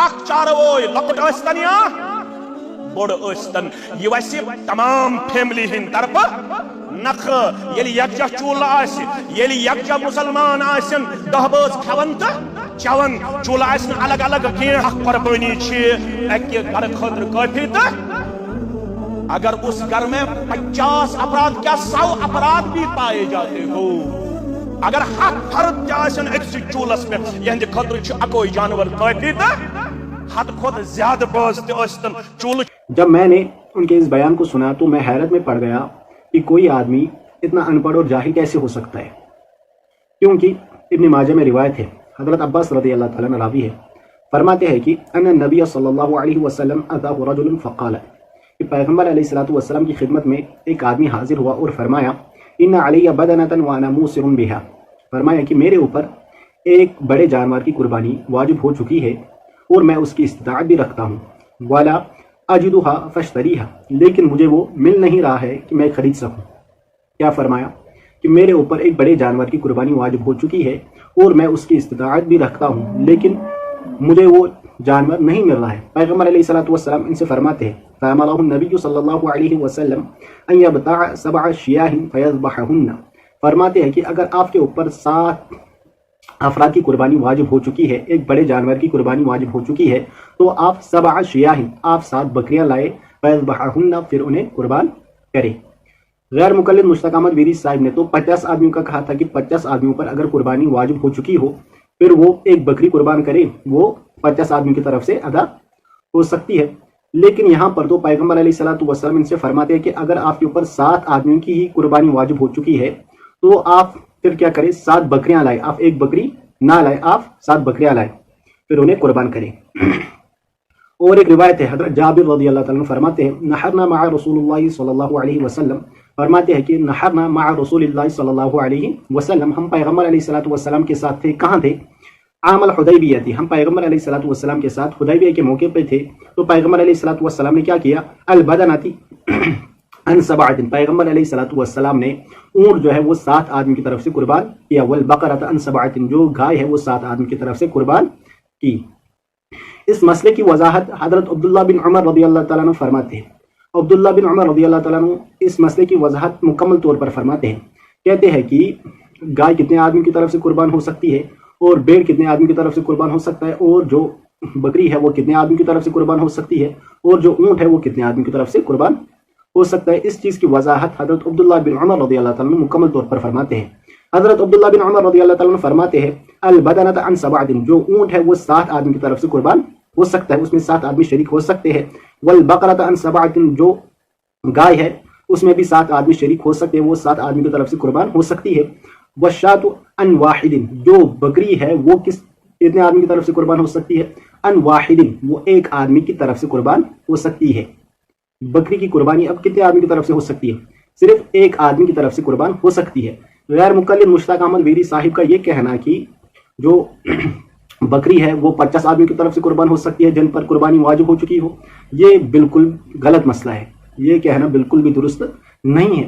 اخ چاروئی لکٹ ٲسۍتن یا بوڑ ٲسۍتن یہ ویسے تمام فیملی ہند طرف نخ یل یکجا چولہ آس یل یکجا مسلمان آسن دہ بٲژ کھٮ۪وان تہٕ چون چولہ آسن الگ الگ کینٛہہ اکھ قربٲنی چھِ اکہِ گرٕ خٲطرٕ کٲفی تہٕ اگر اس گھر میں 50 افراد کیا 100 افراد بھی پائے جاتے ہو اگر ہر فرد جاسن ایک چولس پہ یہاں خطر چھ اکوئی جانور کافی تا حد خود زیادہ باز تے چول. جب میں نے ان کے اس بیان کو سنا تو میں حیرت میں پڑ گیا کہ کوئی آدمی اتنا ان پڑھ اور جاہل کیسے ہو سکتا ہے، کیونکہ ابن ماجہ میں روایت ہے، حضرت عباس رضی اللہ تعالیٰ عنہ راوی ہے، فرماتے ہیں کہ ان النبی صلی اللہ علیہ وسلم اتاہ رجل فقال کہ پیغمبر علیہ السلام کی خدمت میں ایک آدمی حاضر ہوا اور فرمایا ان علی بدنۃ وانا موسر بها، فرمایا کہ میرے اوپر ایک بڑے جانور کی قربانی واجب ہو چکی ہے اور میں اس کی استطاعت بھی رکھتا ہوں، والا اجدها فاشتریها، لیکن مجھے وہ مل نہیں رہا ہے کہ میں خرید سکوں. کیا فرمایا کہ میرے اوپر ایک بڑے جانور کی قربانی واجب ہو چکی ہے اور میں اس کی استطاعت بھی رکھتا ہوں لیکن مجھے وہ جانور نہیں مل رہا ہے. پیغمبر علیہ السلام ان سے فرماتے ہیں فَأَمَرَهُ النَّبِيُّ صلی اللہ علیہ وسلم أَن يَبْتَعَ 7 شِيَاهٍ فَيَذْبَحَهُنَّ، فرماتے ہیں کہ اگر آپ کے اوپر 7 افراد کی قربانی واجب ہو چکی ہے، ایک بڑے جانور کی قربانی واجب ہو چکی ہے، تو آپ 7 شیاہ، آپ 7 بکریاں لائے، فَيَذْبَحَهُنَّ، پھر انہیں قربان کریں. غیر مقلد مشتاق احمد ویری صاحب نے تو 50 آدمیوں کا کہا تھا کہ 50 آدمیوں پر اگر قربانی واجب ہو چکی ہو پھر وہ ایک بکری قربان کرے، وہ 50 آدمیوں کی طرف سے ادا ہو سکتی ہے. لیکن یہاں پر تو پیغمبر علیہ السلام ان سے فرماتے ہیں کہ اگر آپ کے اوپر 7 آدمیوں کی ہی قربانی واجب ہو چکی ہے تو آپ پھر کیا کریں، 7 بکریاں لائے، آپ ایک بکری نہ لائے، آپ 7 بکریاں لائے، پھر انہیں قربان کریں. اور ایک روایت ہے، حضرت جابر رضی اللہ تعالیٰ عنہ فرماتے ہیں نحرنا مع رسول اللہ صلی اللہ علیہ وسلم، فرماتے ہیں کہ نحرنا مع رسول اللہ صلی اللہ علیہ وسلم، ہم پیغمبر علیہ السلام کے ساتھ تھے. کہاں تھے؟ عام الحدیبیہ تھی، ہم پیغمبر علیہ السلام کے ساتھ حدیبیہ کے موقع پہ تھے. تو پیغمبر علیہ السلام نے کیا کیا، البدنۃ عن 7، پیغمبر علیہ السلام نے اونٹ جو ہے وہ 7 آدمی کی طرف سے قربان کیا، والبقرۃ عن 7، جو گائے ہے وہ 7 آدمی کی طرف سے قربان کی. اس مسئلے کی وضاحت حضرت عبداللہ بن عمر رضی اللہ تعالیٰ عنہ فرماتے ہیں. عبداللہ بن عمر رضی اللہ تعالیٰ عنہ اس مسئلے کی وضاحت مکمل طور پر فرماتے ہیں. کہتے ہیں کہ گائے کتنے آدمی کی طرف سے قربان ہو سکتی ہے اور بھیڑ کتنے آدمی کی طرف سے قربان ہو سکتا ہے، اور جو بکری ہے وہ کتنے آدمی کی طرف سے قربان ہو سکتی ہے، اور جو اونٹ ہے وہ کتنے آدمی کی طرف سے قربان ہو سکتا ہے. اس چیز کی وضاحت حضرت عبداللہ بن عمر رضی اللہ تعالیٰ عنہ مکمل طور پر فرماتے ہیں. حضرت عبداللہ بن عمر رضی اللہ تعالیٰ عنہ فرماتے ہیں البدنۃ عن 7، جو اونٹ ہے وہ 7 آدمی کی طرف سے قربان ہو سکتا ہے، اس میں 7 آدمی شریک ہو سکتے ہیں. والبقرۃ عن 7، جو گائے ہے اس میں بھی 7 آدمی شریک ہو سکتے ہیں، وہ 7 آدمی کی طرف سے قربان ہو سکتی ہے. والشاۃ عن واحد، جو بکری ہے وہ کتنے آدمی کی طرف سے قربان ہو سکتی ہے، عن واحد، وہ ایک آدمی کی طرف سے قربان ہو سکتی ہے. بکری کی قربانی اب کتنے آدمی کی طرف سے ہو سکتی ہے؟ صرف ایک آدمی کی طرف سے قربان ہو سکتی ہے. غیر مقلد مشتاق احمد ویری صاحب کا یہ کہنا کہ جو بکری ہے وہ 50 آدمی کی طرف سے قربان ہو سکتی ہے جن پر قربانی واجب ہو چکی ہو، یہ بالکل غلط مسئلہ ہے، یہ کہنا بالکل بھی درست نہیں ہے.